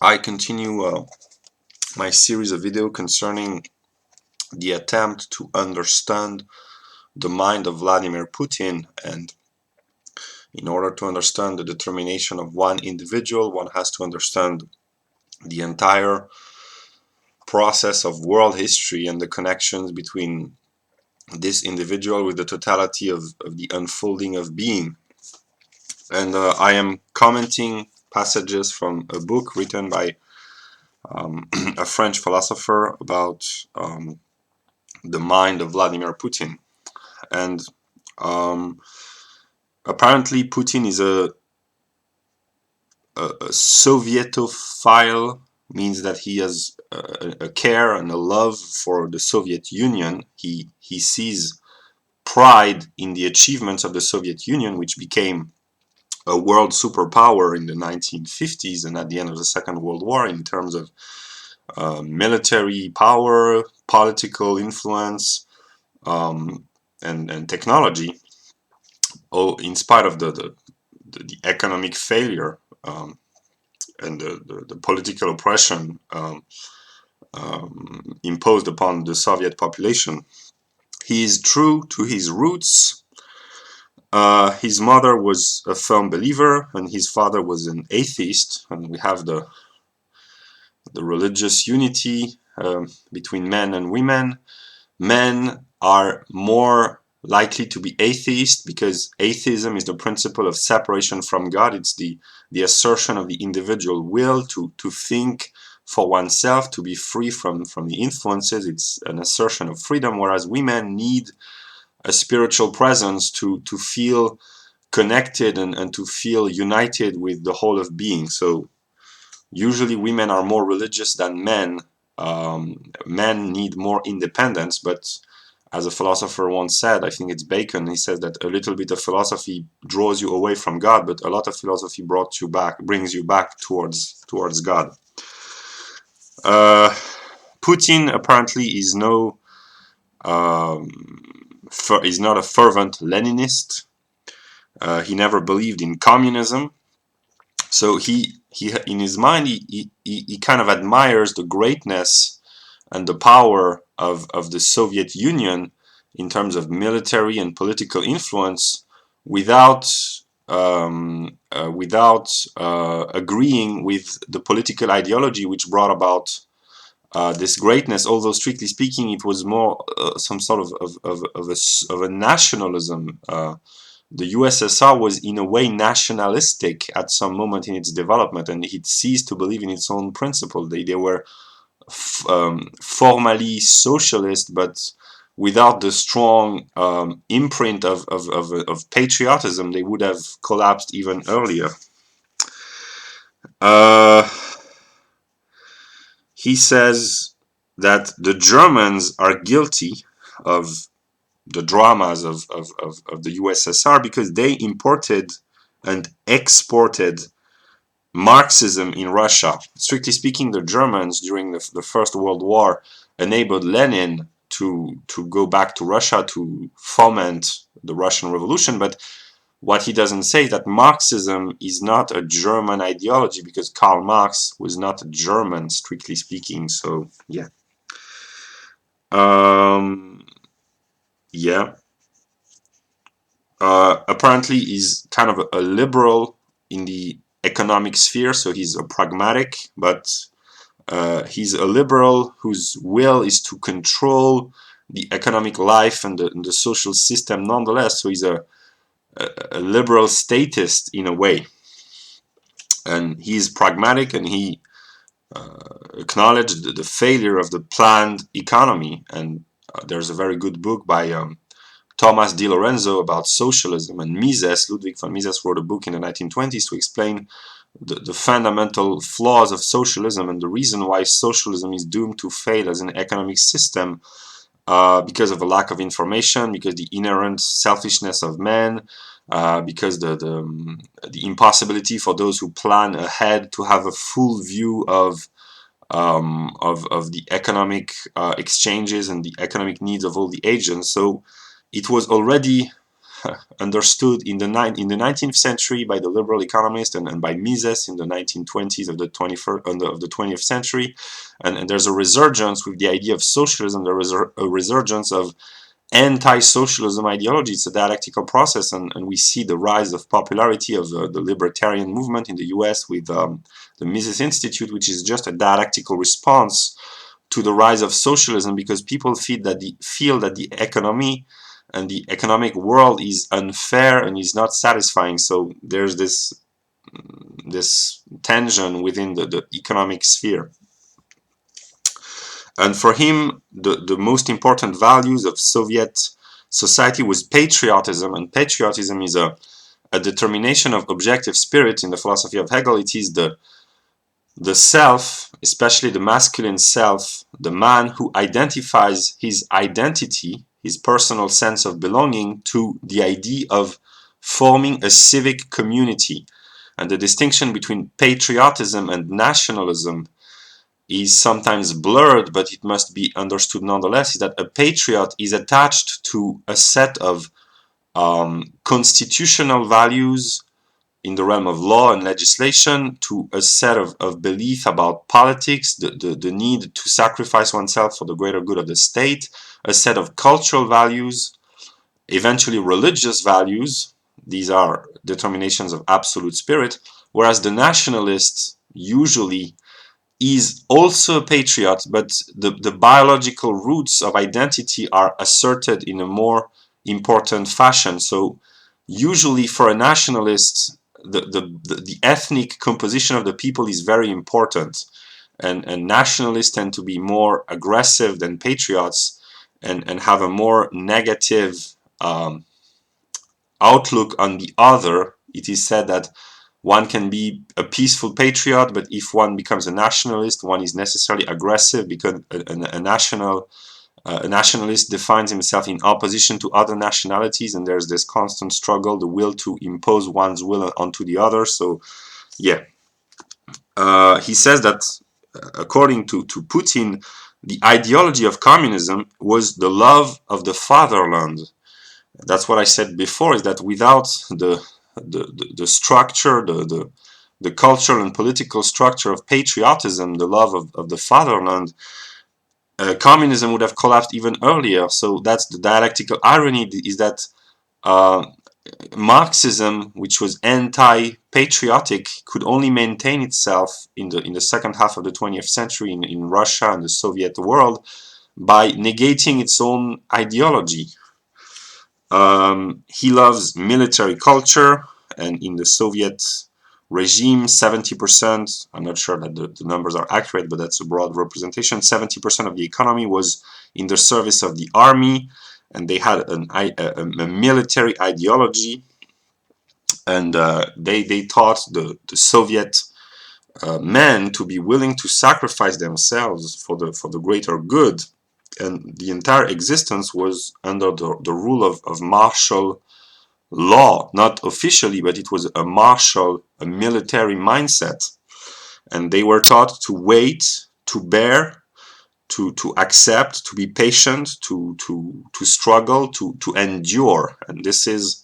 I continue my series of video concerning the attempt to understand the mind of Vladimir Putin. And in order to understand the determination of one individual, one has to understand the entire process of world history and the connections between this individual with the totality of the unfolding of being. And I am commenting passages from a book written by a French philosopher about the mind of Vladimir Putin. And um, apparently, Putin is a Sovietophile, means that he has a care and a love for the Soviet Union. He sees pride in the achievements of the Soviet Union, which became a world superpower in the 1950s and at the end of the Second World War in terms of military power, political influence, um, and technology. Oh, in spite of the economic failure and the political oppression imposed upon the Soviet population. He is true to his roots. His mother was a firm believer, and his father was an atheist. And we have the religious unity between men and women. Men are more likely to be atheist because atheism is the principle of separation from God. It's the assertion of the individual will to think for oneself, to be free from the influences. It's an assertion of freedom, whereas women need a spiritual presence to feel connected and to feel united with the whole of being. So usually women are more religious than men. Men need more independence, but as a philosopher once said, I think it's Bacon, he says that a little bit of philosophy draws you away from God, but a lot of philosophy brings you back towards God. Uh, Putin apparently is is not a fervent Leninist. He never believed in communism. So he in his mind he kind of admires the greatness and the power of the Soviet Union in terms of military and political influence without agreeing with the political ideology which brought about this greatness. Although strictly speaking, it was more some sort of a nationalism. The USSR was in a way nationalistic at some moment in its development, and it ceased to believe in its own principle. They were formally socialist, but without the strong imprint of patriotism, they would have collapsed even earlier. Uh, he says that the Germans are guilty of the dramas of the USSR because they imported and exported Marxism in Russia. Strictly speaking, the Germans during the First World War enabled Lenin to go back to Russia to foment the Russian Revolution. But what he doesn't say is that Marxism is not a German ideology because Karl Marx was not a German, strictly speaking. So yeah, um, yeah. Apparently, he's kind of a liberal in the economic sphere, so he's a pragmatic, but he's a liberal whose will is to control the economic life and the social system nonetheless. So he's a liberal statist in a way. And he's pragmatic and he acknowledged the failure of the planned economy. And there's a very good book by Thomas Di Lorenzo about socialism, and Mises, Ludwig von Mises, wrote a book in the 1920s to explain the fundamental flaws of socialism and the reason why socialism is doomed to fail as an economic system because of a lack of information, because the inherent selfishness of men, because the impossibility for those who plan ahead to have a full view of the economic exchanges and the economic needs of all the agents. So it was already understood in the 19th century by the liberal economist and by Mises in the 1920s of the 20th century, and there's a resurgence with the idea of socialism. There is a resurgence of anti-socialism ideology. It's a dialectical process, and we see the rise of popularity of the libertarian movement in the US with the Mises Institute, which is just a dialectical response to the rise of socialism, because people feel that the economy and the economic world is unfair and is not satisfying. So there's this tension within the economic sphere. And for him, the most important values of Soviet society was patriotism, and patriotism is a determination of objective spirit. In the philosophy of Hegel, it is the self, especially the masculine self, the man who identifies his identity, his personal sense of belonging, to the idea of forming a civic community. And the distinction between patriotism and nationalism is sometimes blurred, but it must be understood nonetheless, is that a patriot is attached to a set of constitutional values in the realm of law and legislation, to a set of belief about politics, the need to sacrifice oneself for the greater good of the state, a set of cultural values, eventually religious values. These are determinations of absolute spirit, whereas the nationalist usually is also a patriot, but the biological roots of identity are asserted in a more important fashion. So usually for a nationalist, the ethnic composition of the people is very important, and nationalists tend to be more aggressive than patriots, and have a more negative outlook on the other. It is said that one can be a peaceful patriot, but if one becomes a nationalist, one is necessarily aggressive, because a nationalist defines himself in opposition to other nationalities, and there's this constant struggle, the will to impose one's will onto the other. So, yeah. He says that, according to Putin, the ideology of communism was the love of the fatherland. That's what I said before, is that without the structure, the cultural and political structure of patriotism, the love of the fatherland, communism would have collapsed even earlier. So that's the dialectical irony, is that Marxism, which was anti-patriotic, could only maintain itself in the second half of the 20th century in Russia and the Soviet world by negating its own ideology. He loves military culture, and in the Soviet regime, 70%, I'm not sure that the numbers are accurate, but that's a broad representation, 70% of the economy was in the service of the army, and they had a military ideology, and they taught the Soviet men to be willing to sacrifice themselves for the greater good. And the entire existence was under the rule of martial law, not officially, but it was a military mindset. And they were taught to wait, to bear, to accept, to be patient, to struggle, to endure. And this is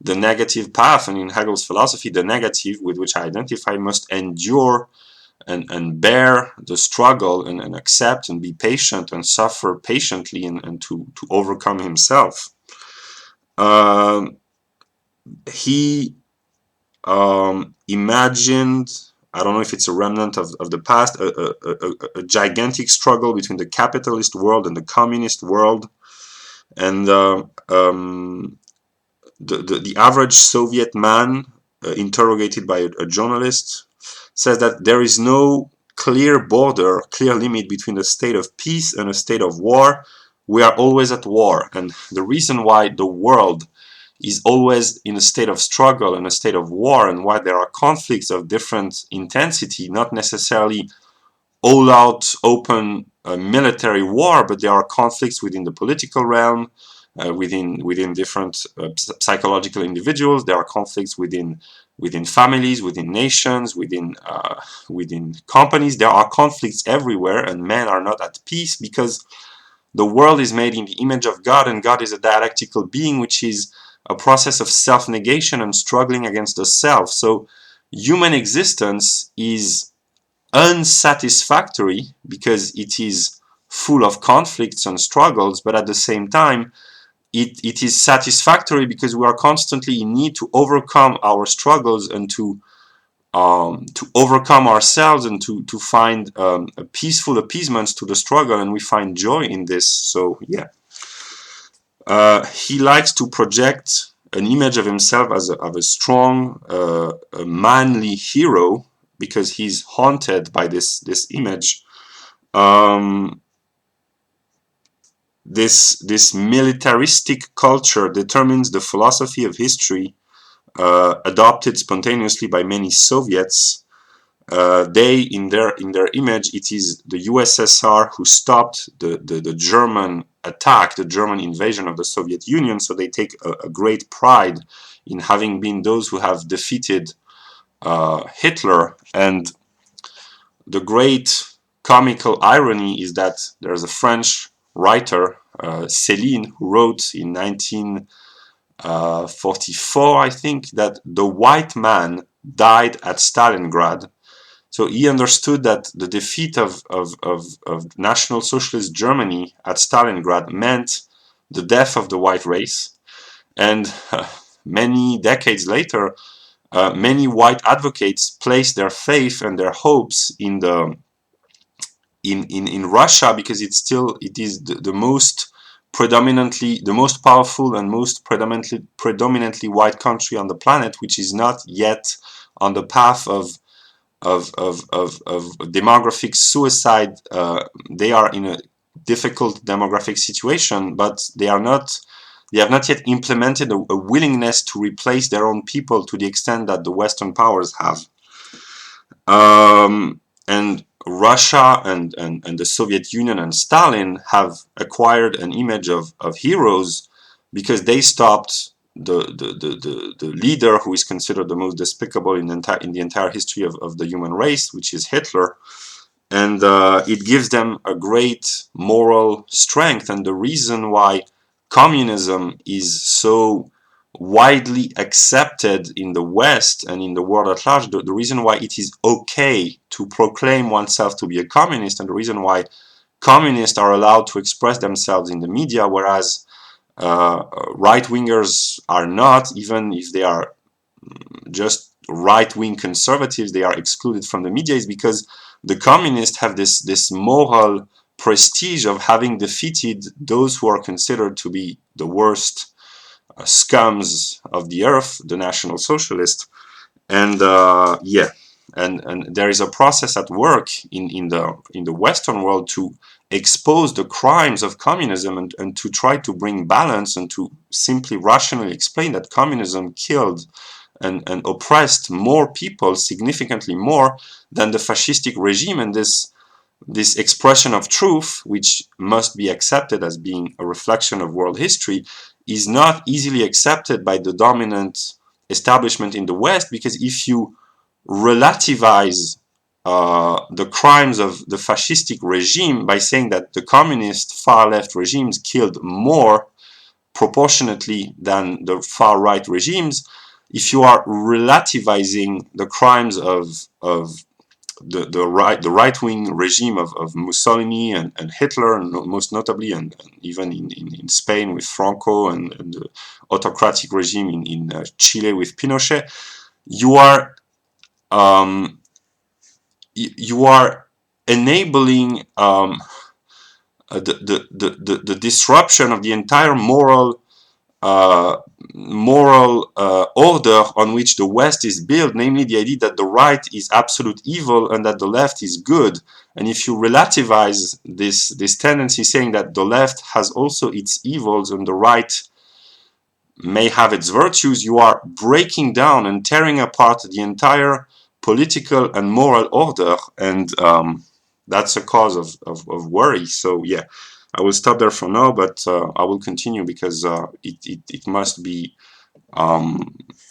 the negative path. And in Hegel's philosophy, the negative with which I identify must endure and bear the struggle, and accept and be patient and suffer patiently, and to overcome himself. He imagined, I don't know if it's a remnant of the past, a gigantic struggle between the capitalist world and the communist world. And the average Soviet man, interrogated by a journalist, says that there is no clear border, clear limit between a state of peace and a state of war. We are always at war. And the reason why the world is always in a state of struggle and a state of war, and why there are conflicts of different intensity, not necessarily all-out open military war, but there are conflicts within the political realm, within different psychological individuals. There are conflicts within families, within nations, within companies. There are conflicts everywhere, and men are not at peace, because the world is made in the image of God, and God is a dialectical being which is a process of self-negation and struggling against the self. So human existence is unsatisfactory because it is full of conflicts and struggles, but at the same time, it is satisfactory because we are constantly in need to overcome our struggles and to overcome ourselves and to find a peaceful appeasement to the struggle, and we find joy in this. So yeah, he likes to project an image of himself as a strong, a manly hero because he's haunted by this image. This militaristic culture determines the philosophy of history adopted spontaneously by many Soviets. They, in their image, it is the USSR who stopped the German attack, the German invasion of the Soviet Union. So they take a great pride in having been those who have defeated Hitler. And the great comical irony is that there's a French writer, Céline, who wrote in 1944, I think, that the white man died at Stalingrad. So he understood that the defeat of National Socialist Germany at Stalingrad meant the death of the white race. And many decades later, many white advocates placed their faith and their hopes in Russia because it is the most powerful and most predominantly white country on the planet, which is not yet on the path of demographic suicide. They are in a difficult demographic situation, but they have not yet implemented a willingness to replace their own people to the extent that the Western powers have. And Russia and the Soviet Union and Stalin have acquired an image of heroes because they stopped the leader who is considered the most despicable in the entire history of the human race, which is Hitler. And it gives them a great moral strength. And the reason why communism is so widely accepted in the West and in the world at large, the reason why it is okay to proclaim oneself to be a communist, and the reason why communists are allowed to express themselves in the media, whereas right-wingers are not, even if they are just right-wing conservatives, they are excluded from the media, is because the communists have this moral prestige of having defeated those who are considered to be the worst scums of the earth, the National Socialists. And yeah, and there is a process at work in the Western world to expose the crimes of communism and to try to bring balance and to simply rationally explain that communism killed and oppressed more people, significantly more than the fascistic regime. And this expression of truth, which must be accepted as being a reflection of world history, is not easily accepted by the dominant establishment in the West, because if you relativize the crimes of the fascistic regime by saying that the communist far-left regimes killed more proportionately than the far-right regimes, if you are relativizing the crimes of the right-wing regime of Mussolini and Hitler, and most notably, and even in Spain with Franco, and the autocratic regime in Chile with Pinochet, you are enabling the disruption of the entire moral order on which the West is built, namely the idea that the right is absolute evil and that the left is good. And if you relativize this tendency, saying that the left has also its evils and the right may have its virtues, you are breaking down and tearing apart the entire political and moral order, and that's a cause of worry. So yeah, I will stop there for now, but I will continue because it must be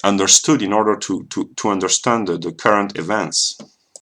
understood in order to understand the current events.